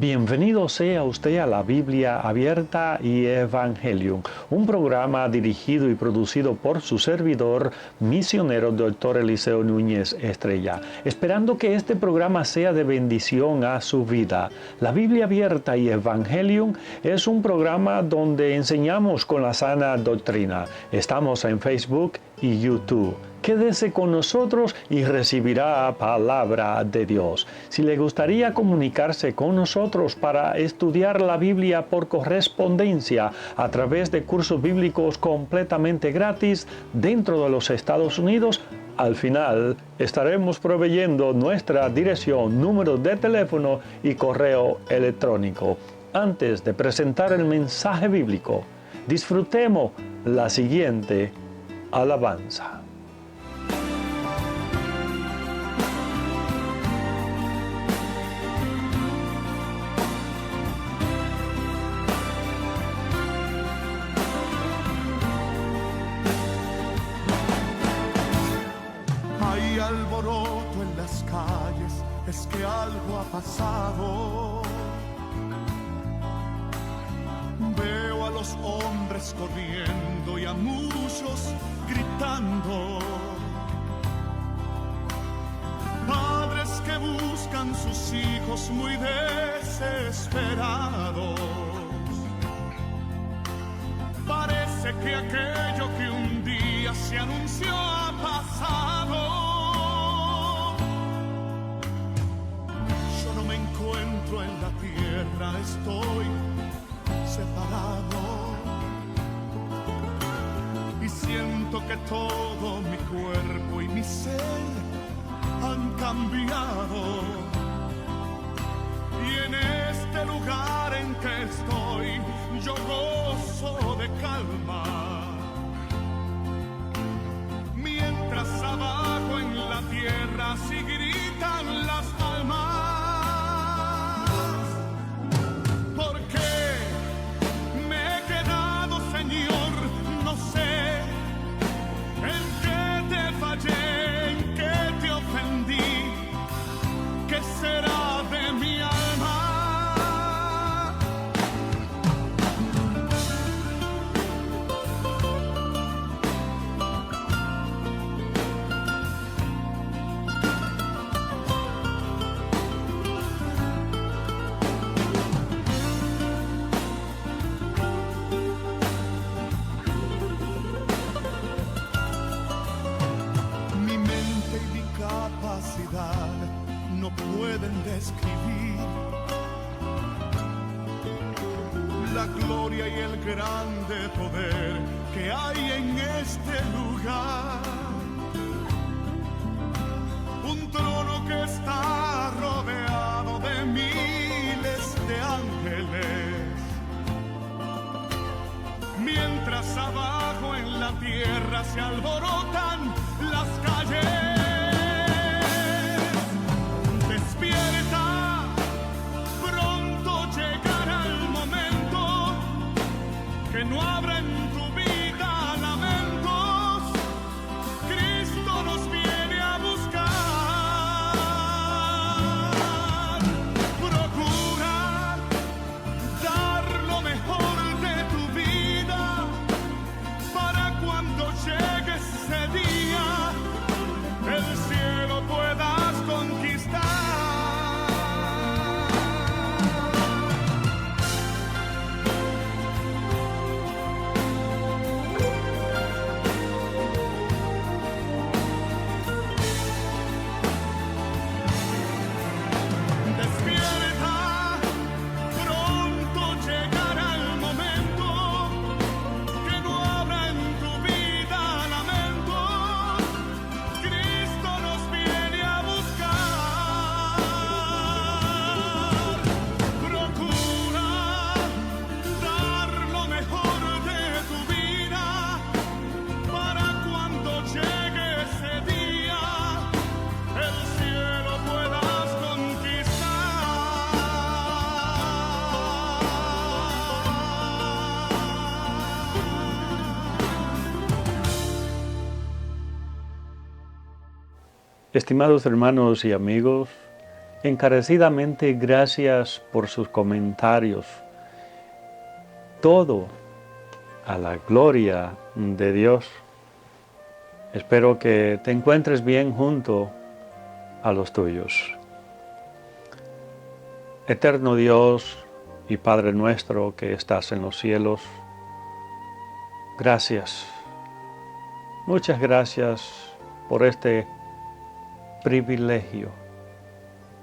Bienvenido sea usted a la Biblia Abierta y Evangelium, un programa dirigido y producido por su servidor, misionero Dr. Eliseo Núñez Estrella, esperando que este programa sea de bendición a su vida. La Biblia Abierta y Evangelium es un programa donde enseñamos con la sana doctrina. Estamos en Facebook y YouTube. Quédese con nosotros y recibirá palabra de Dios. Si le gustaría comunicarse con nosotros para estudiar la Biblia por correspondencia a través de cursos bíblicos completamente gratis dentro de los Estados Unidos, al final estaremos proveyendo nuestra dirección, número de teléfono y correo electrónico. Antes de presentar el mensaje bíblico, disfrutemos la siguiente alabanza. Hay alboroto en las calles, es que algo ha pasado. Veo a los hombres corriendo y a muchos gritando. Padres que buscan sus hijos muy desesperados. Parece que aquello que un día se anunció ha pasado. Yo no me encuentro en la tierra, estoy separado. Y siento que todo mi cuerpo y mi ser han cambiado. Y en este lugar en que estoy, yo gozo de calma. Mientras abajo en la tierra sí gritan las almas. ¿Por qué me he quedado, Señor? No sé en qué te fallé, en qué te ofendí. ¿Qué será de mi alma? Mi mente y mi capacidad no pueden describir la gloria y el grande poder que hay en este lugar. Un trono que está rodeado de miles de ángeles, mientras abajo en la tierra se alborotan las calles. Despierta, pronto llegará el momento que no habrá en tu vida lamentos. Cristo nos viene a buscar. Procura dar lo mejor de tu vida para cuando llegue ese día, el cielo puedas conquistar. Despierta, pronto llegará el momento que no habrá en tu vida lamentos. Cristo nos viene a buscar. Procura dar lo mejor de tu vida para cuando llegue ese día, el cielo puedas conquistar. Estimados hermanos y amigos, Encarecidamente gracias por sus comentarios. Todo a la gloria de Dios. Espero que te encuentres bien junto a los tuyos. Eterno Dios y Padre nuestro que estás en los cielos, gracias. Muchas gracias por este privilegio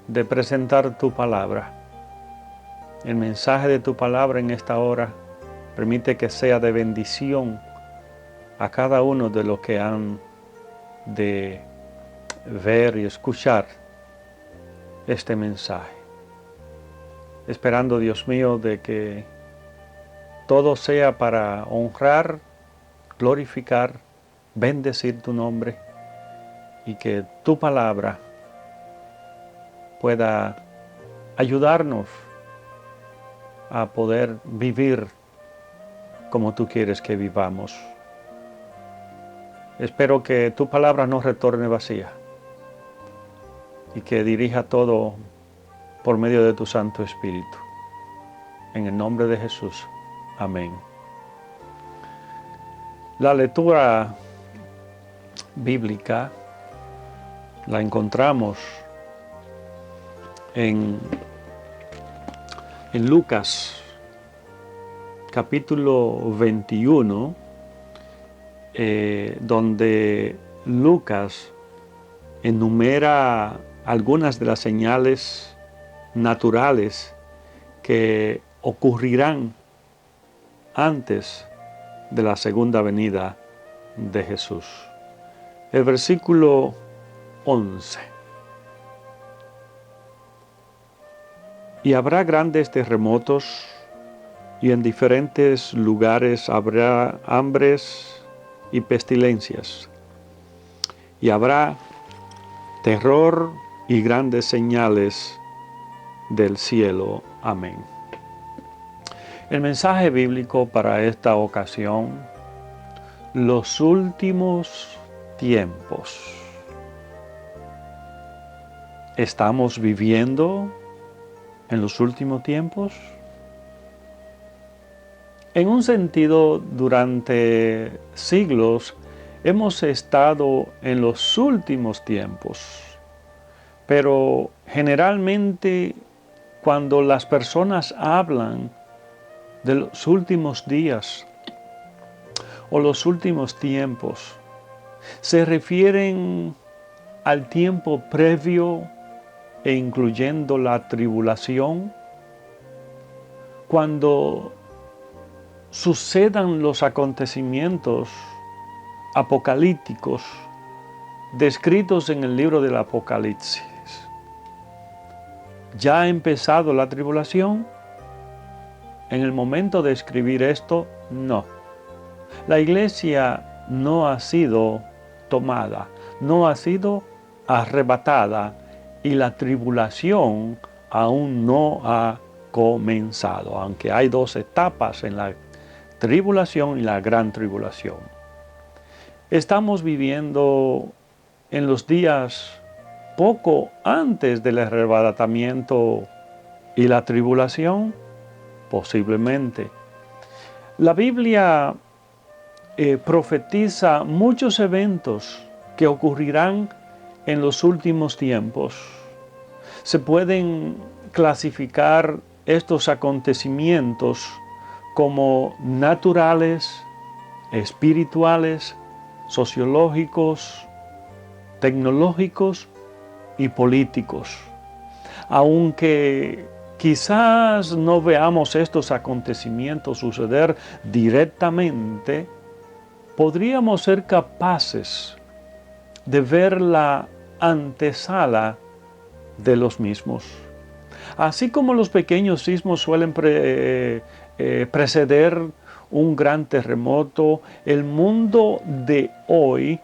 de presentar tu palabra. El mensaje de tu palabra en esta hora permite que sea de bendición a cada uno de los que han de ver y escuchar este mensaje. Esperando, Dios mío, de que todo sea para honrar, glorificar, bendecir tu nombre y que tu palabra pueda ayudarnos a poder vivir como tú quieres que vivamos. Espero que tu palabra no retorne vacía y que dirija todo por medio de tu Santo Espíritu. En el nombre de Jesús. Amén. La lectura bíblica la encontramos en Lucas, capítulo 21, donde Lucas enumera algunas de las señales naturales que ocurrirán antes de la segunda venida de Jesús. El versículo 11. Y habrá grandes terremotos, y en diferentes lugares habrá hambres y pestilencias, y habrá terror y grandes señales del cielo. Amén. El mensaje bíblico para esta ocasión: los últimos tiempos. ¿Estamos viviendo en los últimos tiempos? En un sentido, durante siglos hemos estado en los últimos tiempos, pero generalmente cuando las personas hablan de los últimos días o los últimos tiempos, se refieren al tiempo previo e incluyendo la tribulación, cuando sucedan los acontecimientos apocalípticos descritos en el libro del Apocalipsis. ¿Ya ha empezado la tribulación? En el momento de escribir esto, no. La iglesia no ha sido tomada, no ha sido arrebatada y la tribulación aún no ha comenzado, aunque hay dos etapas en la tribulación y la gran tribulación. Estamos viviendo en los días poco antes del arrebatamiento y la tribulación, posiblemente. La Biblia profetiza muchos eventos que ocurrirán en los últimos tiempos. Se pueden clasificar estos acontecimientos como naturales, espirituales, sociológicos, tecnológicos y políticos. Aunque quizás no veamos estos acontecimientos suceder directamente, podríamos ser capaces de ver la antesala de los mismos. Así como los pequeños sismos suelen preceder un gran terremoto, el mundo de hoy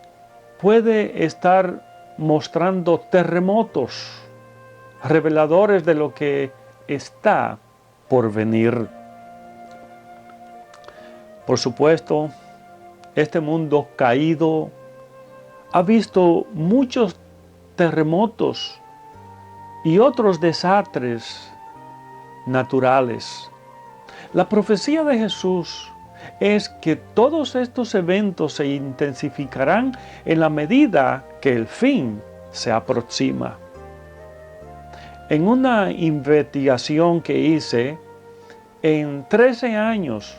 puede estar mostrando terremotos reveladores de lo que está por venir. Por supuesto, este mundo caído ha visto muchos terremotos y otros desastres naturales. La profecía de Jesús es que todos estos eventos se intensificarán en la medida que el fin se aproxima. En una investigación que hice, en 13 años,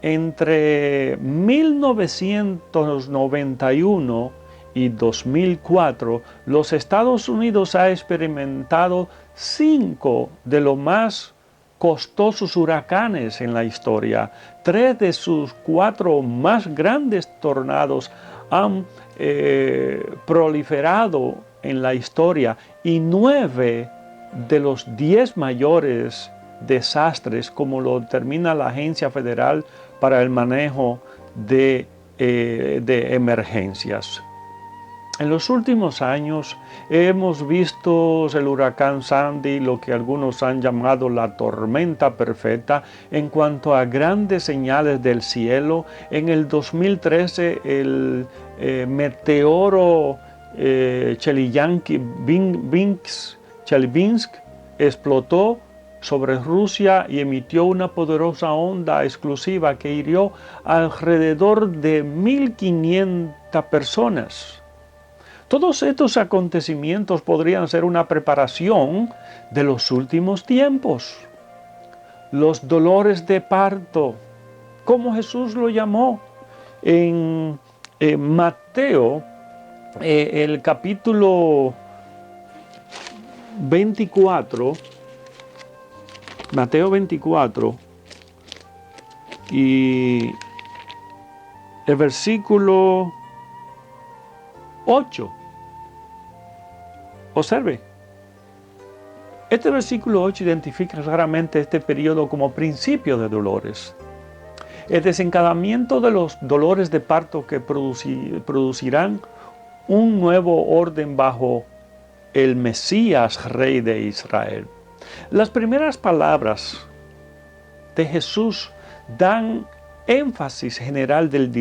entre 1991 y 2004, los Estados Unidos ha experimentado 5 de los más costosos huracanes en la historia. 3 de sus 4 más grandes tornados han proliferado en la historia y 9 de los 10 mayores desastres, como lo determina la Agencia Federal para el Manejo de Emergencias. En los últimos años hemos visto el huracán Sandy, lo que algunos han llamado la tormenta perfecta, en cuanto a grandes señales del cielo. En el 2013 el meteoro Chelyabinsk explotó sobre Rusia y emitió una poderosa onda explosiva que hirió alrededor de 1.500 personas. Todos estos acontecimientos podrían ser una preparación de los últimos tiempos. Los dolores de parto, como Jesús lo llamó en Mateo, el capítulo 24, Mateo 24 y el versículo 8. Observe, este versículo 8 identifica claramente este periodo como principio de dolores. El desencadenamiento de los dolores de parto que producirán un nuevo orden bajo el Mesías, Rey de Israel. Las primeras palabras de Jesús dan énfasis general del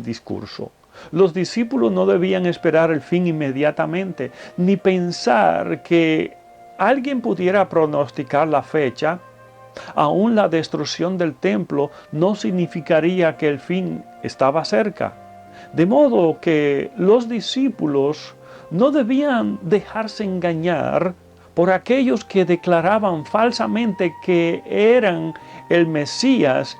discurso. Los discípulos no debían esperar el fin inmediatamente, ni pensar que alguien pudiera pronosticar la fecha. Aún la destrucción del templo no significaría que el fin estaba cerca. De modo que los discípulos no debían dejarse engañar por aquellos que declaraban falsamente que eran el Mesías,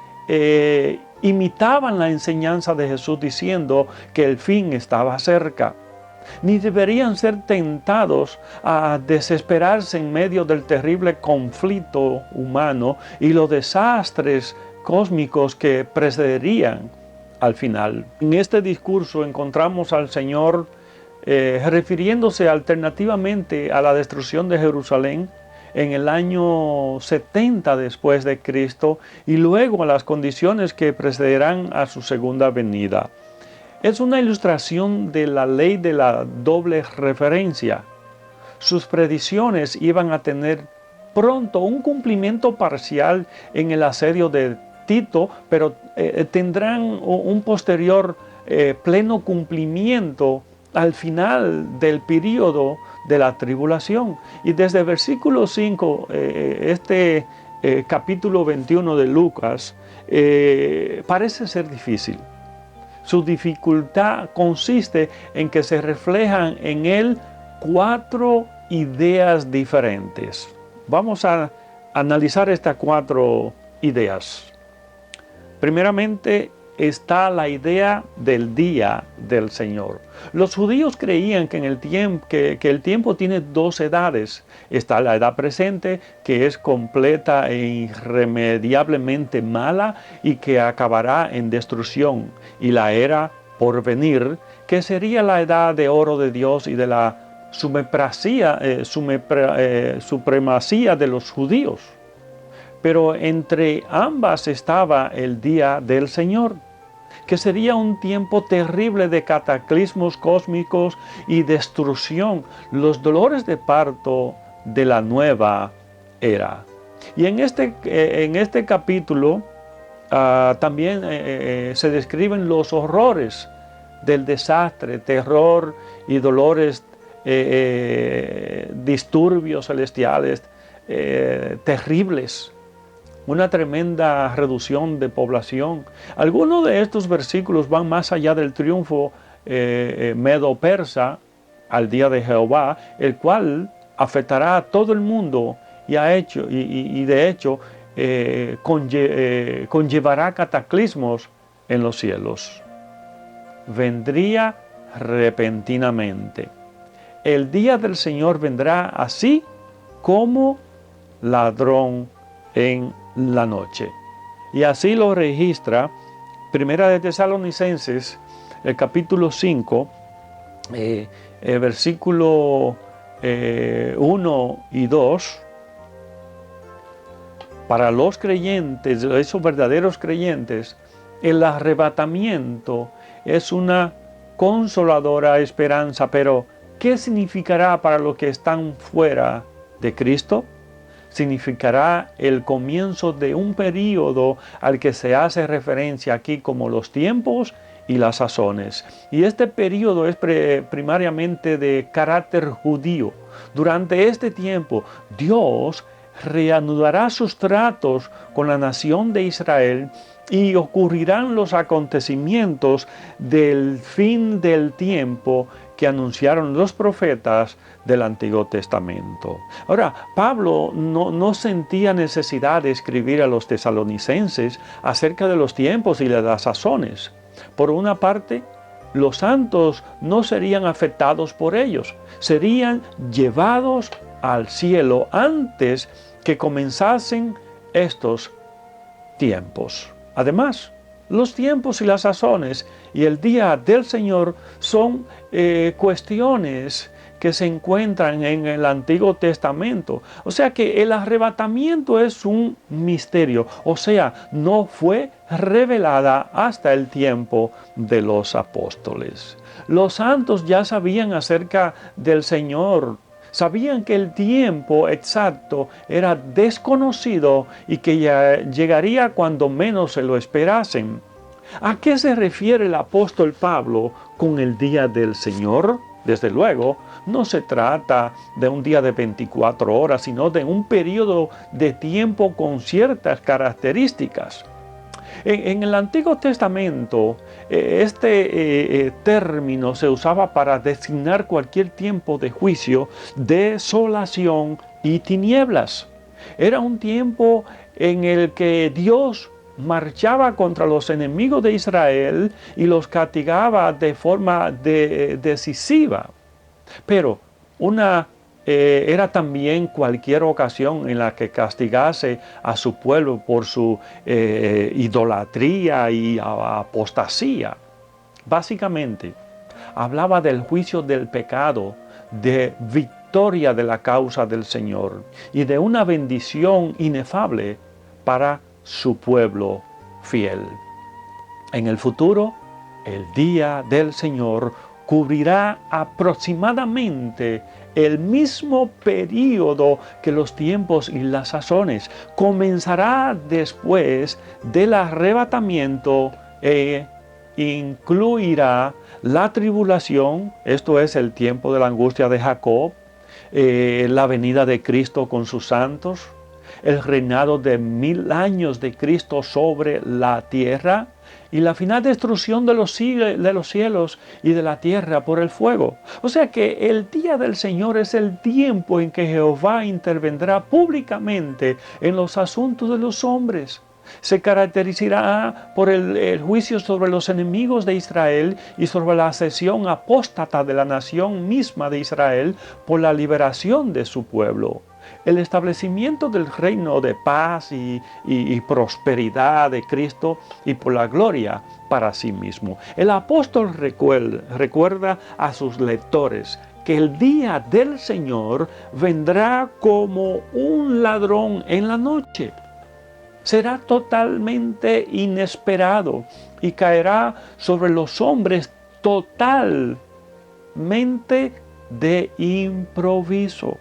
imitaban la enseñanza de Jesús diciendo que el fin estaba cerca. Ni deberían ser tentados a desesperarse en medio del terrible conflicto humano y los desastres cósmicos que precederían al final. En este discurso encontramos al Señor refiriéndose alternativamente a la destrucción de Jerusalén en el año 70 después de Cristo y luego a las condiciones que precederán a su segunda venida. Es una ilustración de la ley de la doble referencia. Sus predicciones iban a tener pronto un cumplimiento parcial en el asedio de Tito, pero tendrán un posterior pleno cumplimiento al final del periodo de la tribulación. Y desde el versículo 5, capítulo 21 de Lucas, parece ser difícil. Su dificultad consiste en que se reflejan en él 4 ideas diferentes. Vamos a analizar estas 4 ideas. Primeramente está la idea del día del Señor. Los judíos creían que el tiempo tiene 2 edades. Está la edad presente, que es completa e irremediablemente mala y que acabará en destrucción, y la era por venir, que sería la edad de oro de Dios y de la supremacía de los judíos. Pero entre ambas estaba el día del Señor, que sería un tiempo terrible de cataclismos cósmicos y destrucción, los dolores de parto de la nueva era. Y en este capítulo también se describen los horrores del desastre, terror y dolores disturbios celestiales terribles, una tremenda reducción de población. Algunos de estos versículos van más allá del triunfo medo-persa al día de Jehová, el cual afectará a todo el mundo y de hecho conllevará cataclismos en los cielos. Vendría repentinamente. El día del Señor vendrá así como ladrón en la noche. Y así lo registra Primera de Tesalonicenses, el capítulo 5, versículo 1 y 2. Para los creyentes, esos verdaderos creyentes, el arrebatamiento es una consoladora esperanza, pero ¿qué significará para los que están fuera de Cristo? Significará el comienzo de un período al que se hace referencia aquí como los tiempos y las sazones. Y este período es primariamente de carácter judío. Durante este tiempo, Dios reanudará sus tratos con la nación de Israel y ocurrirán los acontecimientos del fin del tiempo que anunciaron los profetas del Antiguo Testamento. Ahora, Pablo no sentía necesidad de escribir a los tesalonicenses acerca de los tiempos y de las sazones. Por una parte, los santos no serían afectados por ellos, serían llevados al cielo antes que comenzasen estos tiempos. Además, los tiempos y las sazones y el día del Señor son cuestiones que se encuentran en el Antiguo Testamento. O sea que el arrebatamiento es un misterio, o sea, no fue revelada hasta el tiempo de los apóstoles. Los santos ya sabían acerca del Señor, sabían que el tiempo exacto era desconocido y que ya llegaría cuando menos se lo esperasen. ¿A qué se refiere el apóstol Pablo con el día del Señor? Desde luego, no se trata de un día de 24 horas, sino de un periodo de tiempo con ciertas características. En el Antiguo Testamento, este término se usaba para designar cualquier tiempo de juicio, desolación y tinieblas. Era un tiempo en el que Dios marchaba contra los enemigos de Israel y los castigaba de forma decisiva. Pero era también cualquier ocasión en la que castigase a su pueblo por su idolatría y apostasía. Básicamente, hablaba del juicio del pecado, de victoria de la causa del Señor y de una bendición inefable para su pueblo fiel. En el futuro, el día del Señor cubrirá aproximadamente el mismo periodo que los tiempos y las sazones. Comenzará después del arrebatamiento e incluirá la tribulación, esto es el tiempo de la angustia de Jacob, la venida de Cristo con sus santos, el reinado de 1000 años de Cristo sobre la tierra y la final destrucción de los cielos y de la tierra por el fuego. O sea que el día del Señor es el tiempo en que Jehová intervendrá públicamente en los asuntos de los hombres. Se caracterizará por el juicio sobre los enemigos de Israel y sobre la asesión apóstata de la nación misma de Israel por la liberación de su pueblo. El establecimiento del reino de paz y prosperidad de Cristo y por la gloria para sí mismo. El apóstol recuerda a sus lectores que el día del Señor vendrá como un ladrón en la noche. Será totalmente inesperado y caerá sobre los hombres totalmente de improviso.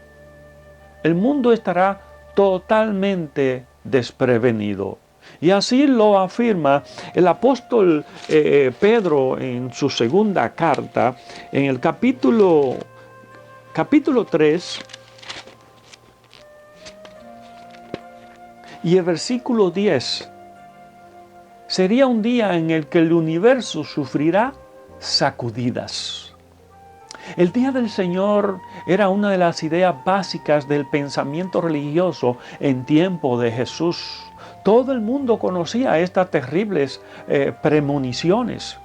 El mundo estará totalmente desprevenido. Y así lo afirma el apóstol Pedro en su segunda carta, en el capítulo capítulo 3 y el versículo 10. Sería un día en el que el universo sufrirá sacudidas. El día del Señor era una de las ideas básicas del pensamiento religioso en tiempo de Jesús. Todo el mundo conocía estas terribles premoniciones.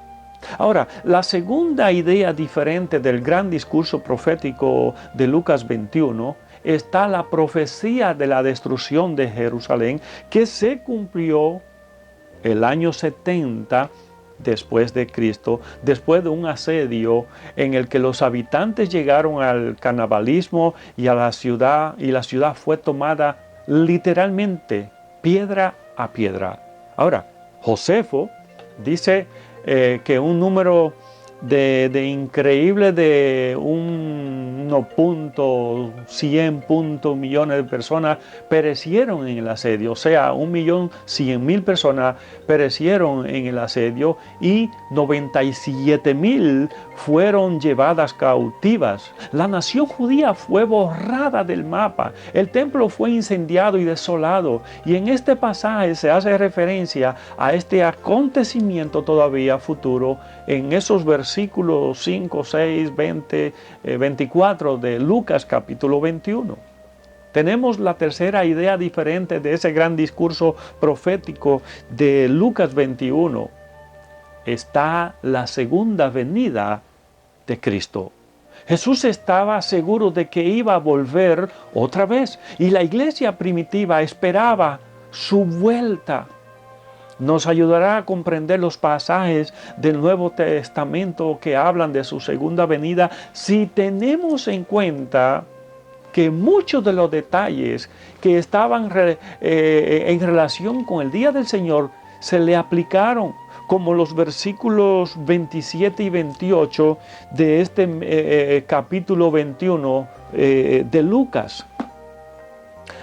Ahora, la segunda idea diferente del gran discurso profético de Lucas 21 está la profecía de la destrucción de Jerusalén, que se cumplió el año 70 después de Cristo, después de un asedio en el que los habitantes llegaron al canibalismo y la ciudad fue tomada literalmente, piedra a piedra. Ahora, Josefo dice que un número de increíble de 1.100 millones de personas perecieron en el asedio, o sea, 1.100.000 personas perecieron en el asedio y 97.000 fueron llevadas cautivas. La nación judía fue borrada del mapa, el templo fue incendiado y desolado, y en este pasaje se hace referencia a este acontecimiento todavía futuro en esos versículos 5, 6, 20, 24 de Lucas capítulo 21. Tenemos la tercera idea diferente de ese gran discurso profético de Lucas 21. Está la segunda venida de Cristo. Jesús estaba seguro de que iba a volver otra vez y la iglesia primitiva esperaba su vuelta. Nos ayudará a comprender los pasajes del Nuevo Testamento que hablan de su segunda venida si tenemos en cuenta que muchos de los detalles que estaban en relación con el día del Señor se le aplicaron, como los versículos 27 y 28 de este capítulo 21 de Lucas.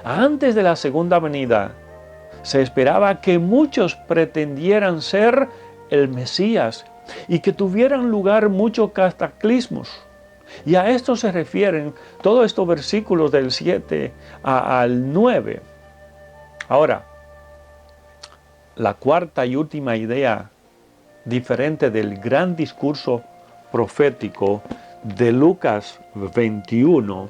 Antes de la segunda venida, se esperaba que muchos pretendieran ser el Mesías y que tuvieran lugar muchos cataclismos. Y a esto se refieren todos estos versículos del 7 al 9. Ahora, la cuarta y última idea diferente del gran discurso profético de Lucas 21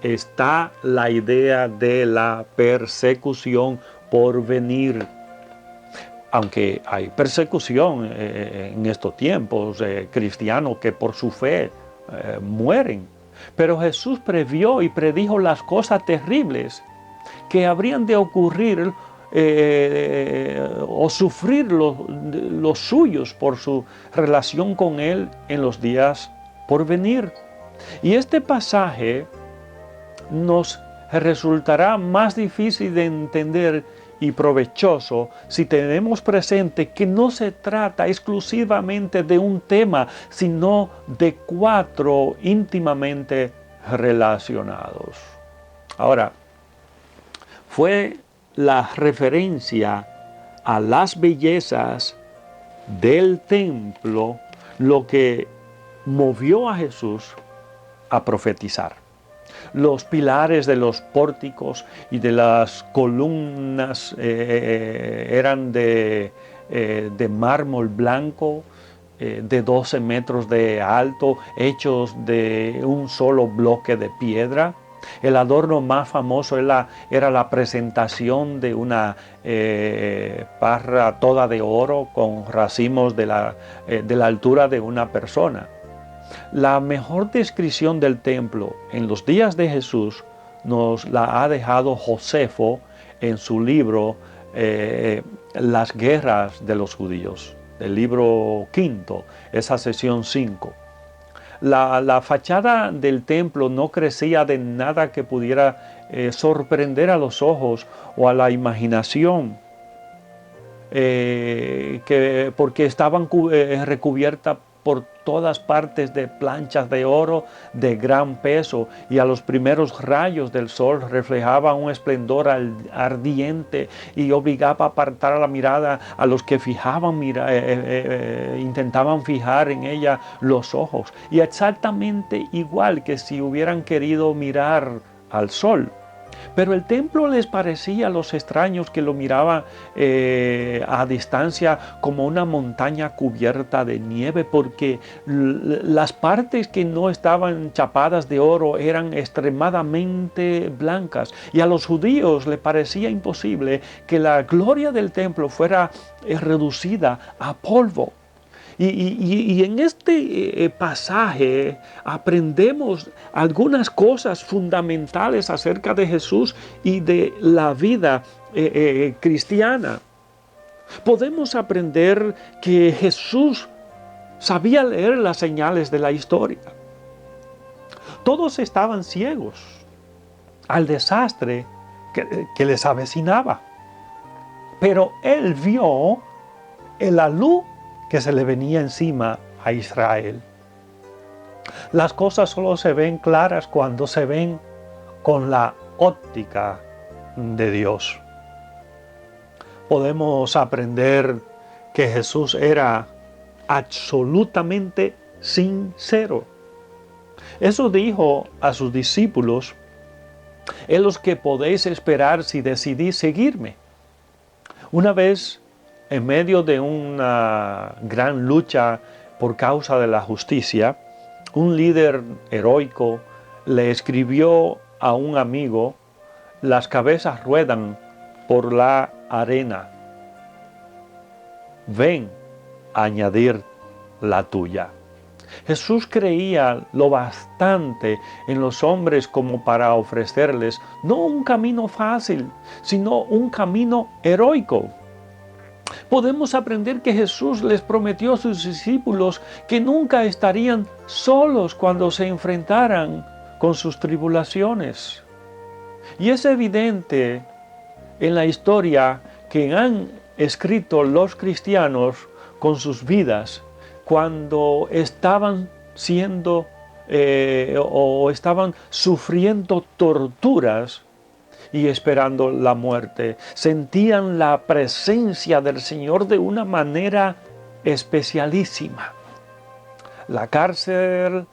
está la idea de la persecución por venir. Aunque hay persecución en estos tiempos, cristianos que por su fe mueren. Pero Jesús previó y predijo las cosas terribles que habrían de ocurrir o sufrir los suyos por su relación con Él en los días por venir. Y este pasaje nos resultará más difícil de entender y provechoso si tenemos presente que no se trata exclusivamente de un tema, sino de 4 íntimamente relacionados. Ahora, fue la referencia a las bellezas del templo lo que movió a Jesús a profetizar. Los pilares de los pórticos y de las columnas eran de mármol blanco, de 12 metros de alto, hechos de un solo bloque de piedra. El adorno más famoso era la presentación de una parra toda de oro con racimos de la altura de una persona. La mejor descripción del templo en los días de Jesús nos la ha dejado Josefo en su libro Las guerras de los judíos, el libro 5, esa sección 5. La fachada del templo no crecía de nada que pudiera sorprender a los ojos o a la imaginación, porque estaban recubiertas por todas partes de planchas de oro de gran peso, y a los primeros rayos del sol reflejaba un esplendor ardiente y obligaba a apartar la mirada a los que intentaban fijar en ella los ojos. Y exactamente igual que si hubieran querido mirar al sol. Pero el templo les parecía a los extraños que lo miraban a distancia como una montaña cubierta de nieve, porque las partes que no estaban chapadas de oro eran extremadamente blancas, y a los judíos les parecía imposible que la gloria del templo fuera reducida a polvo. Y en este pasaje aprendemos algunas cosas fundamentales acerca de Jesús y de la vida cristiana. Podemos aprender que Jesús sabía leer las señales de la historia. Todos estaban ciegos al desastre que les avecinaba, pero Él vio la luz que se le venía encima a Israel. Las cosas solo se ven claras cuando se ven con la óptica de Dios. Podemos aprender que Jesús era absolutamente sincero. Eso dijo a sus discípulos: es lo que podéis esperar si decidís seguirme. Una vez, en medio de una gran lucha por causa de la justicia, un líder heroico le escribió a un amigo: las cabezas ruedan por la arena, ven a añadir la tuya. Jesús creía lo bastante en los hombres como para ofrecerles no un camino fácil, sino un camino heroico. Podemos aprender que Jesús les prometió a sus discípulos que nunca estarían solos cuando se enfrentaran con sus tribulaciones. Y es evidente en la historia que han escrito los cristianos con sus vidas cuando estaban siendo o estaban sufriendo torturas y esperando la muerte. Sentían la presencia del Señor de una manera especialísima. La cárcel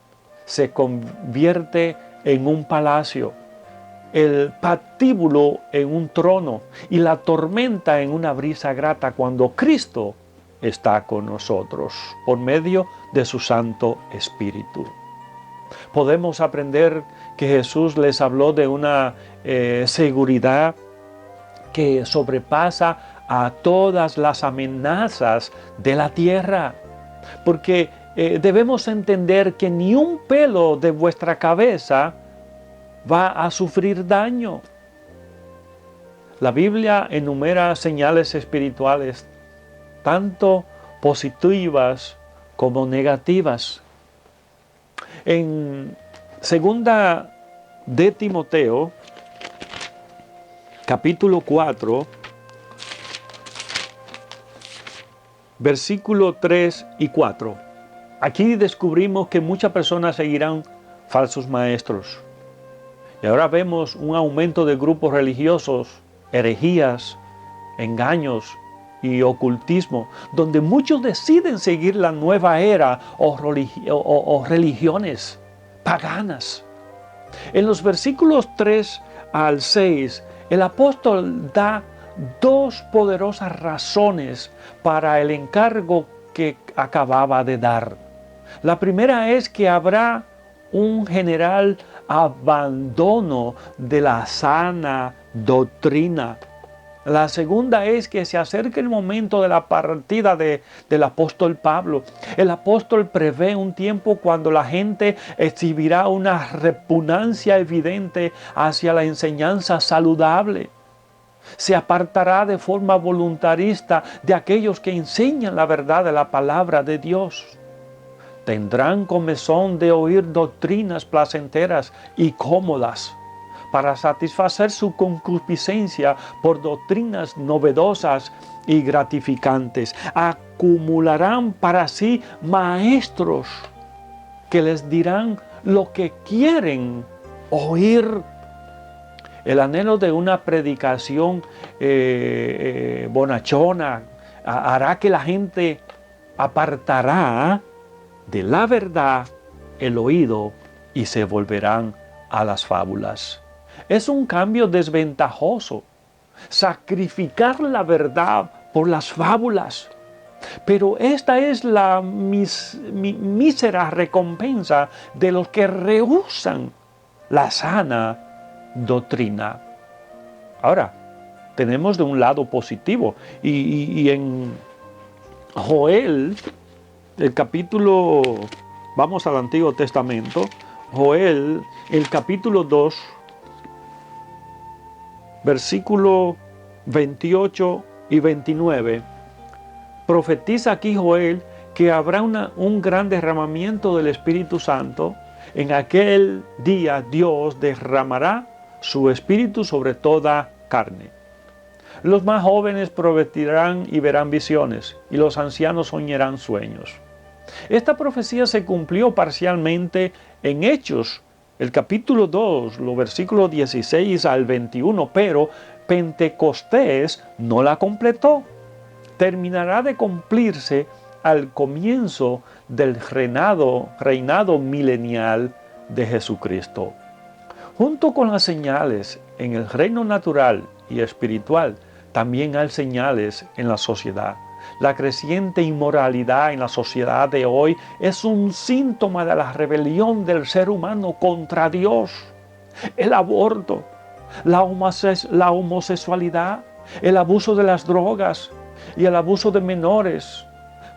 se convierte en un palacio, el patíbulo en un trono y la tormenta en una brisa grata cuando Cristo está con nosotros por medio de su Santo Espíritu. Podemos aprender que Jesús les habló de una seguridad que sobrepasa a todas las amenazas de la tierra, porque debemos entender que ni un pelo de vuestra cabeza va a sufrir daño. La Biblia enumera señales espirituales, tanto positivas como negativas. En segunda de Timoteo, capítulo 4, versículo 3 y 4. Aquí descubrimos que muchas personas seguirán falsos maestros. Y ahora vemos un aumento de grupos religiosos, herejías, engaños y ocultismo, donde muchos deciden seguir la nueva era o religiones paganas. En los versículos 3 al 6, el apóstol da dos poderosas razones para el encargo que acababa de dar. La primera es que habrá un general abandono de la sana doctrina. La segunda es que se acerca el momento de la partida del apóstol Pablo. El apóstol prevé un tiempo cuando la gente exhibirá una repugnancia evidente hacia la enseñanza saludable. Se apartará de forma voluntarista de aquellos que enseñan la verdad de la palabra de Dios. Tendrán comezón de oír doctrinas placenteras y cómodas, para satisfacer su concupiscencia por doctrinas novedosas y gratificantes. Acumularán para sí maestros que les dirán lo que quieren oír. El anhelo de una predicación bonachona hará que la gente apartará de la verdad el oído y se volverán a las fábulas. Es un cambio desventajoso sacrificar la verdad por las fábulas. Pero esta es la mísera recompensa de los que rehúsan la sana doctrina. Ahora, tenemos de un lado positivo y en Joel, el capítulo, vamos al Antiguo Testamento, Joel, el capítulo 2, versículo 28 y 29, profetiza aquí Joel que habrá un gran derramamiento del Espíritu Santo. En aquel día Dios derramará su Espíritu sobre toda carne. Los más jóvenes profetizarán y verán visiones, y los ancianos soñarán sueños. Esta profecía se cumplió parcialmente en Hechos, el capítulo 2, los versículos 16 al 21, pero Pentecostés no la completó. Terminará de cumplirse al comienzo del reinado milenial de Jesucristo. Junto con las señales en el reino natural y espiritual, también hay señales en la sociedad. La creciente inmoralidad en la sociedad de hoy es un síntoma de la rebelión del ser humano contra Dios. El aborto, la homosexualidad, el abuso de las drogas y el abuso de menores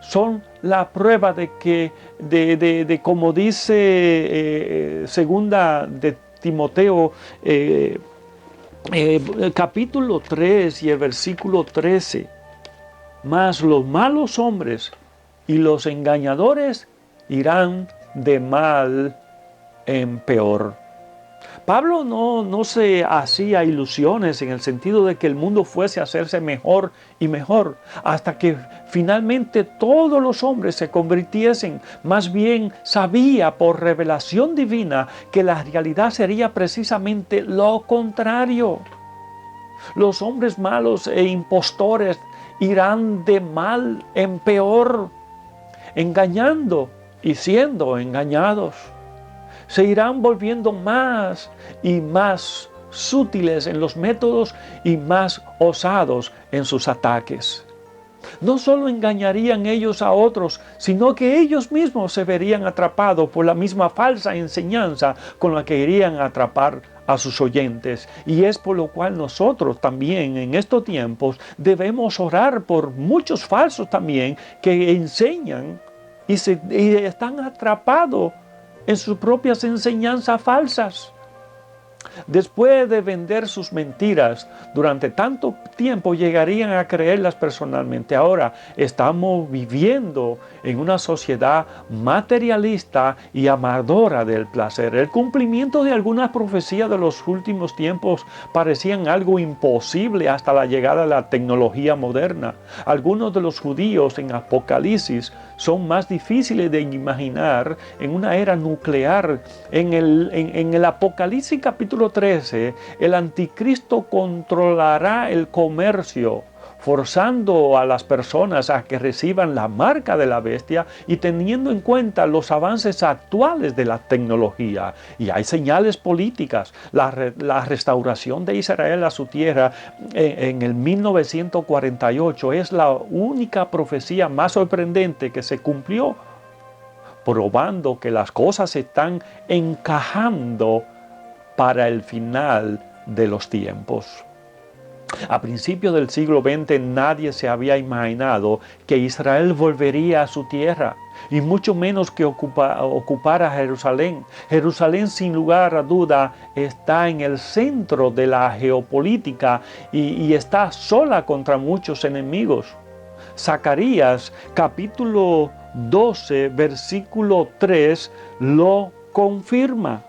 son la prueba de que, como dice segunda de Timoteo, capítulo 3 y el versículo 13, mas los malos hombres y los engañadores irán de mal en peor. Pablo no se hacía ilusiones en el sentido de que el mundo fuese a hacerse mejor y mejor hasta que finalmente todos los hombres se convirtiesen. Más bien sabía por revelación divina que la realidad sería precisamente lo contrario. Los hombres malos e impostores irán de mal en peor, engañando y siendo engañados. Se irán volviendo más y más sutiles en los métodos y más osados en sus ataques. No solo engañarían ellos a otros, sino que ellos mismos se verían atrapados por la misma falsa enseñanza con la que irían a atrapar a sus oyentes. Y es por lo cual nosotros también en estos tiempos debemos orar por muchos falsos también que enseñan y están atrapados en sus propias enseñanzas falsas. Después de vender sus mentiras durante tanto tiempo, llegarían a creerlas personalmente. Ahora estamos viviendo en una sociedad materialista y amadora del placer. El cumplimiento de algunas profecías de los últimos tiempos parecían algo imposible hasta la llegada de la tecnología moderna. Algunos de los judíos en Apocalipsis son más difíciles de imaginar en una era nuclear. En el Apocalipsis capítulo 13, el anticristo controlará el comercio, forzando a las personas a que reciban la marca de la bestia y teniendo en cuenta los avances actuales de la tecnología. Y hay señales políticas. La restauración de Israel a su tierra en el 1948 es la única profecía más sorprendente que se cumplió, probando que las cosas se están encajando para el final de los tiempos. A principios del siglo XX nadie se había imaginado que Israel volvería a su tierra y mucho menos que ocupara Jerusalén. Jerusalén, sin lugar a duda, está en el centro de la geopolítica y está sola contra muchos enemigos. Zacarías capítulo 12 versículo 3 lo confirma.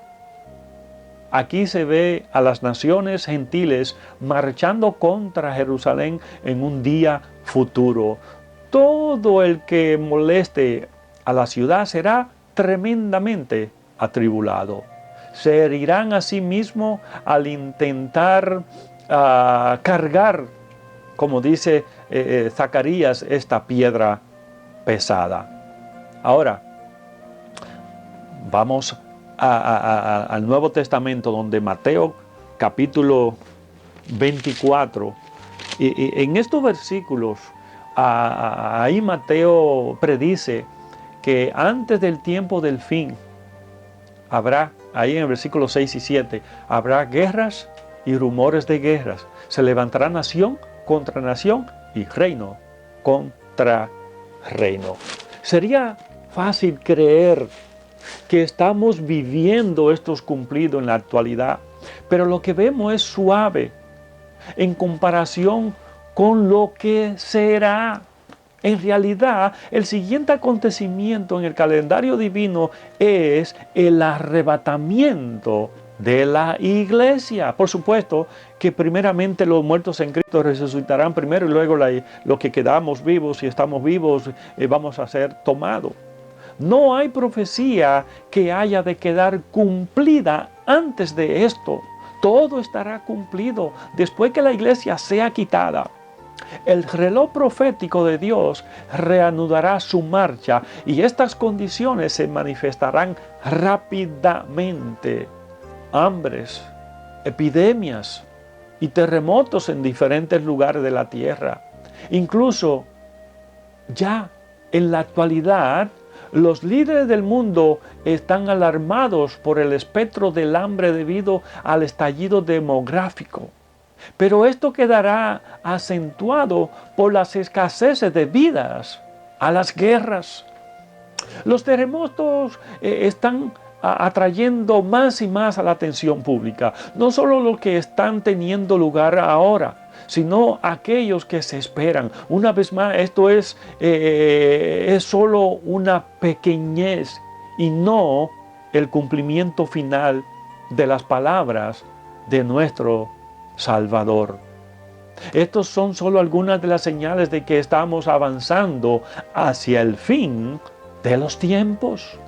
Aquí se ve a las naciones gentiles marchando contra Jerusalén en un día futuro. Todo el que moleste a la ciudad será tremendamente atribulado. Se herirán a sí mismos al intentar cargar, como dice Zacarías, esta piedra pesada. Ahora, vamos al Nuevo Testamento, donde Mateo capítulo 24, y en estos versículos, ahí Mateo predice que antes del tiempo del fin habrá, ahí en el versículo 6 y 7, habrá guerras y rumores de guerras. Se levantará nación contra nación y reino contra reino. Sería fácil creer que estamos viviendo estos cumplidos en la actualidad, pero lo que vemos es suave en comparación con lo que será. En realidad, el siguiente acontecimiento en el calendario divino es el arrebatamiento de la iglesia. Por supuesto que primeramente los muertos en Cristo resucitarán primero y luego los que quedamos vivos, si estamos vivos, vamos a ser tomados. No hay profecía que haya de quedar cumplida antes de esto. Todo estará cumplido después que la iglesia sea quitada. El reloj profético de Dios reanudará su marcha y estas condiciones se manifestarán rápidamente. Hambres, epidemias y terremotos en diferentes lugares de la tierra. Incluso ya en la actualidad, los líderes del mundo están alarmados por el espectro del hambre debido al estallido demográfico. Pero esto quedará acentuado por las escaseces debidas a las guerras. Los terremotos están atrayendo más y más a la atención pública. No solo los que están teniendo lugar ahora, sino aquellos que se esperan. Una vez más, esto es solo una pequeñez y no el cumplimiento final de las palabras de nuestro Salvador. Estos son solo algunas de las señales de que estamos avanzando hacia el fin de los tiempos.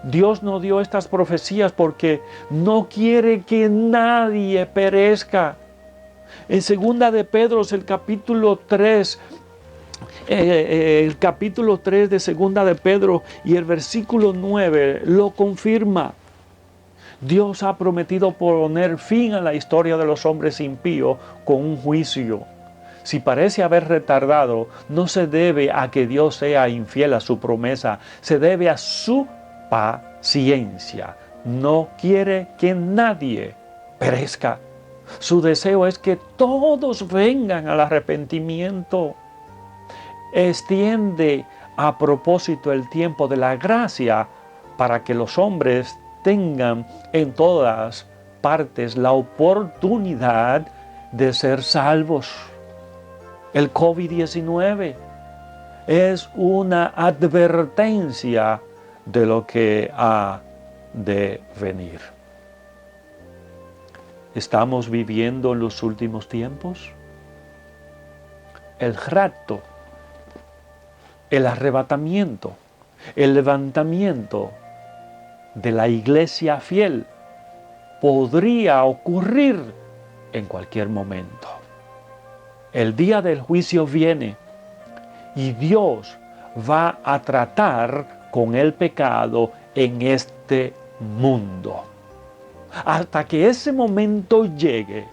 Dios nos dio estas profecías porque no quiere que nadie perezca. En 2 de Pedro, el capítulo 3, de 2 de Pedro y el versículo 9 lo confirma. Dios ha prometido poner fin a la historia de los hombres impíos con un juicio. Si parece haber retardado, no se debe a que Dios sea infiel a su promesa, se debe a su paciencia. No quiere que nadie perezca. Su deseo es que todos vengan al arrepentimiento. Extiende a propósito el tiempo de la gracia para que los hombres tengan en todas partes la oportunidad de ser salvos. El COVID-19 es una advertencia de lo que ha de venir. ¿Estamos viviendo en los últimos tiempos? El rapto, el arrebatamiento, el levantamiento de la iglesia fiel podría ocurrir en cualquier momento. El día del juicio viene y Dios va a tratar con el pecado en este mundo. Hasta que ese momento llegue,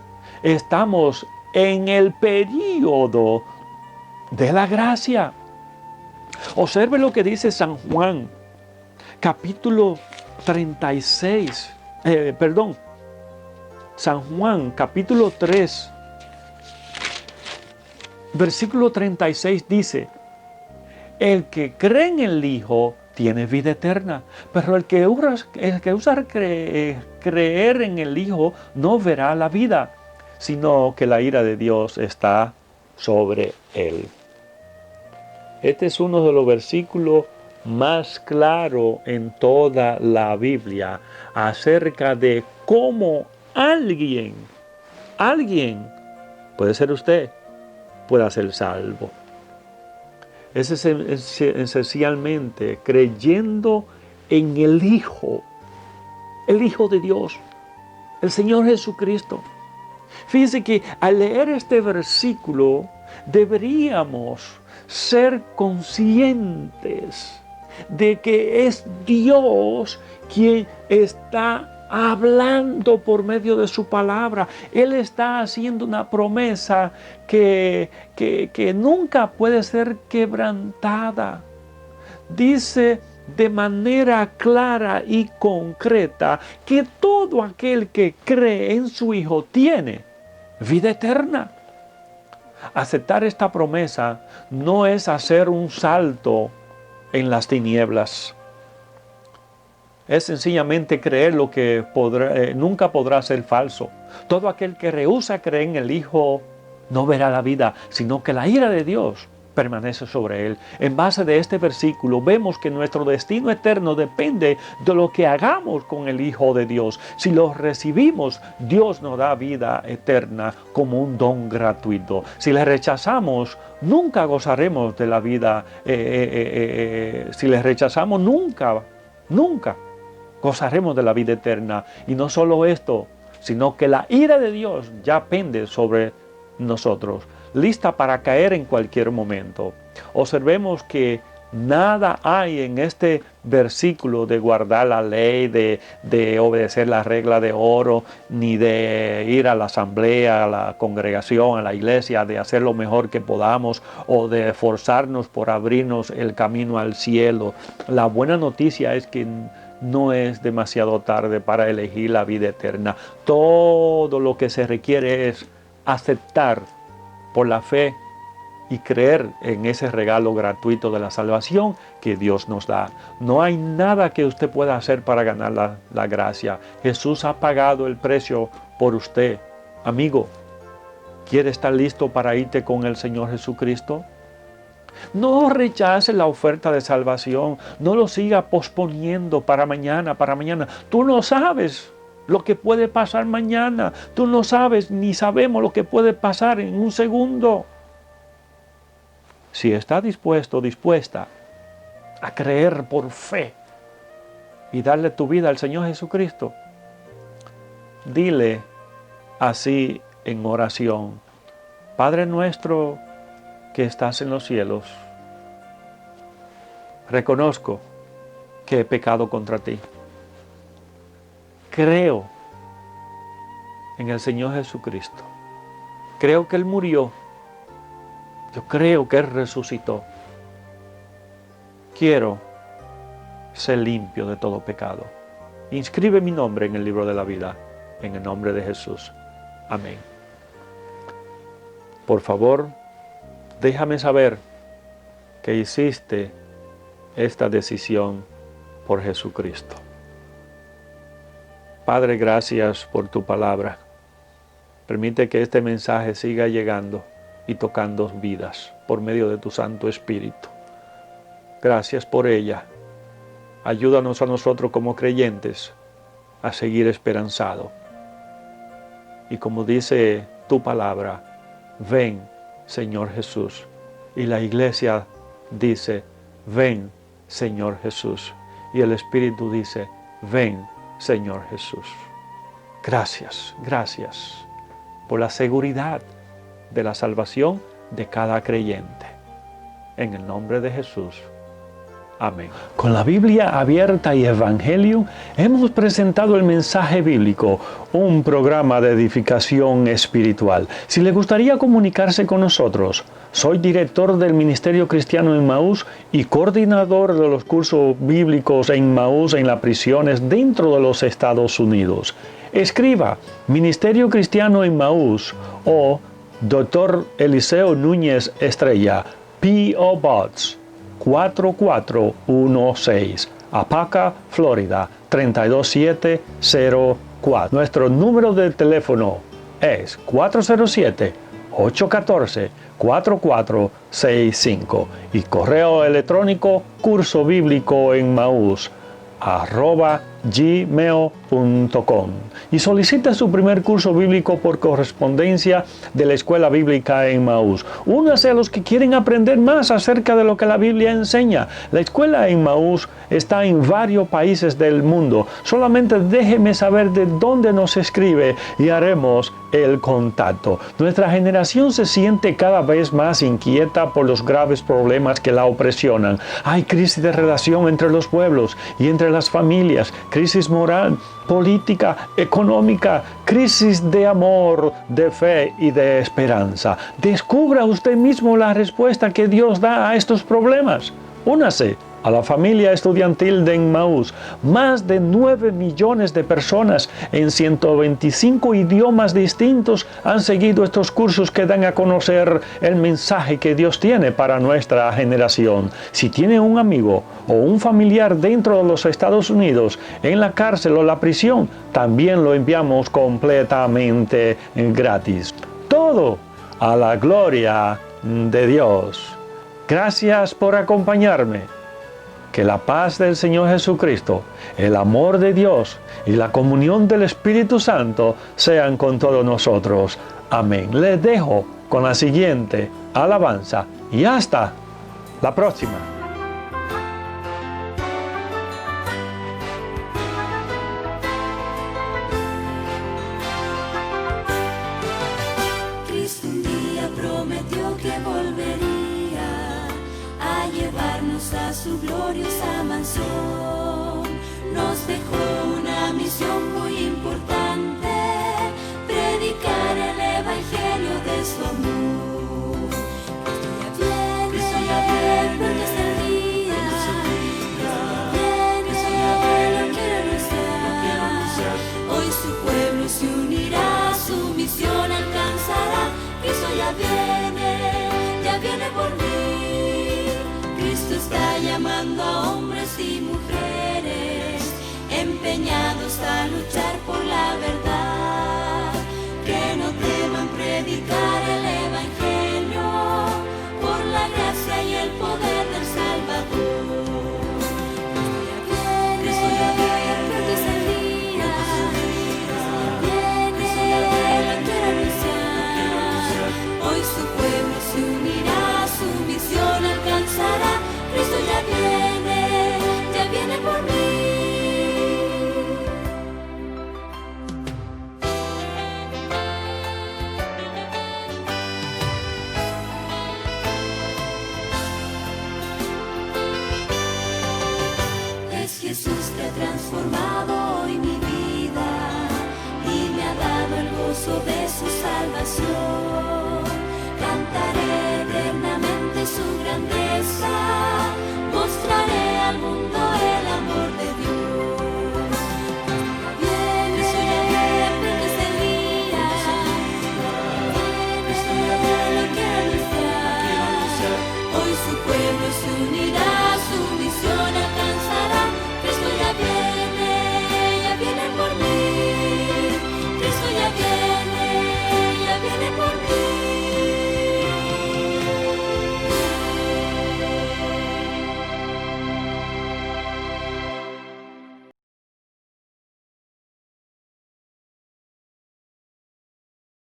estamos en el período de la gracia. Observe lo que dice San Juan, capítulo 36. San Juan, capítulo 3, versículo 36 dice: el que cree en el Hijo tiene vida eterna, pero el que usa creer en el Hijo no verá la vida, sino que la ira de Dios está sobre él. Este es uno de los versículos más claros en toda la Biblia acerca de cómo alguien, puede ser usted, pueda ser salvo. Es esencialmente creyendo en el Hijo de Dios, el Señor Jesucristo. Fíjense que al leer este versículo deberíamos ser conscientes de que es Dios quien está hablando por medio de su palabra. Él está haciendo una promesa que nunca puede ser quebrantada. Dice de manera clara y concreta que todo aquel que cree en su Hijo tiene vida eterna. Aceptar esta promesa no es hacer un salto en las tinieblas. Es sencillamente creer lo que nunca podrá ser falso. Todo aquel que rehúsa creer en el Hijo no verá la vida, sino que la ira de Dios permanece sobre él. En base de este versículo vemos que nuestro destino eterno depende de lo que hagamos con el Hijo de Dios. Si lo recibimos, Dios nos da vida eterna como un don gratuito. Si le rechazamos, nunca gozaremos de la vida. Si le rechazamos, nunca gozaremos de la vida eterna. Y no solo esto, sino que la ira de Dios ya pende sobre nosotros, lista para caer en cualquier momento. Observemos que nada hay en este versículo de guardar la ley, de obedecer la regla de oro, ni de ir a la asamblea, a la congregación, a la iglesia, de hacer lo mejor que podamos o de esforzarnos por abrirnos el camino al cielo. La buena noticia es que no es demasiado tarde para elegir la vida eterna. Todo lo que se requiere es aceptar por la fe y creer en ese regalo gratuito de la salvación que Dios nos da. No hay nada que usted pueda hacer para ganar la gracia. Jesús ha pagado el precio por usted. Amigo, ¿quiere estar listo para irte con el Señor Jesucristo? No rechace la oferta de salvación. No lo siga posponiendo para mañana. Tú no sabes lo que puede pasar mañana. Tú no sabes ni sabemos lo que puede pasar en un segundo. Si está dispuesta a creer por fe y darle tu vida al Señor Jesucristo, dile así en oración: Padre nuestro que estás en los cielos, reconozco que he pecado contra ti. Creo en el Señor Jesucristo. Creo que Él murió. Yo creo que Él resucitó. Quiero ser limpio de todo pecado. Inscribe mi nombre en el libro de la vida, en el nombre de Jesús. Amén. Por favor, déjame saber que hiciste esta decisión por Jesucristo. Padre, gracias por tu palabra. Permite que este mensaje siga llegando y tocando vidas por medio de tu Santo Espíritu. Gracias por ella. Ayúdanos a nosotros como creyentes a seguir esperanzados. Y como dice tu palabra, ven, Señor Jesús. Y la iglesia dice, ven, Señor Jesús. Y el Espíritu dice, ven, Señor Jesús. Gracias por la seguridad de la salvación de cada creyente. En el nombre de Jesús. Amén. Con la Biblia abierta y Evangelio, hemos presentado el mensaje bíblico, un programa de edificación espiritual. Si le gustaría comunicarse con nosotros, soy director del Ministerio Cristiano Emmaús y coordinador de los cursos bíblicos Emmaús en las prisiones dentro de los Estados Unidos. Escriba Ministerio Cristiano Emmaús o Dr. Eliseo Núñez Estrella, P.O. Box 4416, Apaca, Florida 32704. Nuestro número de teléfono es 407-814-4465 y correo electrónico cursobiblicoenmaus@gmail.com. y solicita su primer curso bíblico por correspondencia de la Escuela Bíblica Emmaús. Únase a los que quieren aprender más acerca de lo que la Biblia enseña. La Escuela Emmaús está en varios países del mundo. Solamente déjeme saber de dónde nos escribe y haremos el contacto. Nuestra generación se siente cada vez más inquieta por los graves problemas que la opresionan. Hay crisis de relación entre los pueblos y entre las familias, crisis moral, política, económica, crisis de amor, de fe y de esperanza. Descubra usted mismo la respuesta que Dios da a estos problemas. Únase a la familia estudiantil de Emmaús. Más de 9 millones de personas en 125 idiomas distintos han seguido estos cursos que dan a conocer el mensaje que Dios tiene para nuestra generación. Si tiene un amigo o un familiar dentro de los Estados Unidos, en la cárcel o la prisión, también lo enviamos completamente gratis. Todo a la gloria de Dios. Gracias por acompañarme. Que la paz del Señor Jesucristo, el amor de Dios y la comunión del Espíritu Santo sean con todos nosotros. Amén. Les dejo con la siguiente alabanza y hasta la próxima. Cristo un día prometió que volvería a llevarnos a su gloriosa mansión. Nos dejó una misión muy importante, predicar el evangelio de su amor. Cristo ya viene, porque es el día. Cristo ya viene, lo quiere anunciar. Hoy su pueblo se unirá, su misión alcanzará. Cristo ya viene por mí. Cristo está llamando a hombres y mujeres empeñados a luchar por la verdad, que no teman predicar el evangelio por la gracia y el poder del Salvador. Cristo ya viene, porque es el día. Cristo ya viene, lo quiere anunciar. Hoy su pueblo se unirá, su misión alcanzará. Cristo ya viene por mí. Es Jesús que ha transformado hoy mi vida y me ha dado el gozo de su salvación. Cantaré eternamente su grandeza, mostraré al mundo el amor de Dios. Cristo ya viene, porque es el día. Cristo ya viene, lo quiere anunciar. Hoy su pueblo se unirá,